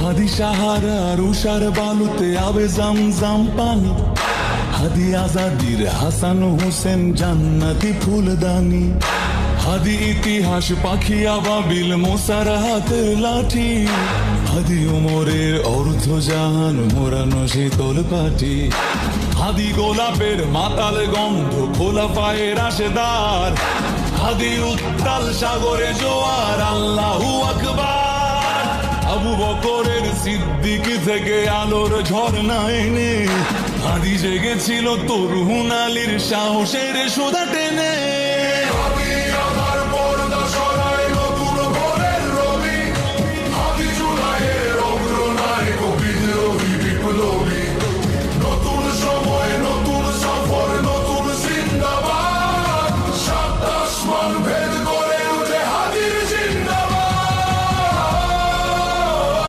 হাদি সাহারার উষার বালুতে আবে জামজাম পানি, হাদি আজাদির হাসান হোসেন জান্নাতি ফুলদানি, হাদি ইতিহাস পাখি আবাবিল মোসার হাতের লাঠি, হাদি উমরের অর্ধ জাহান মোরানো শীতল পাটি, হাদি গোলাপের মাতাল গন্ধ খোলা পায়ের রাশেদার, হাদি উত্তাল সাগরে জোয়ার আল্লাহু আকবার। আবু বকরের সিদ্দিক থেকে আলোর ঝর্ণা এনে হাদি জেগেছিল তরুণ আলীর সাহসের সুধা টেনে।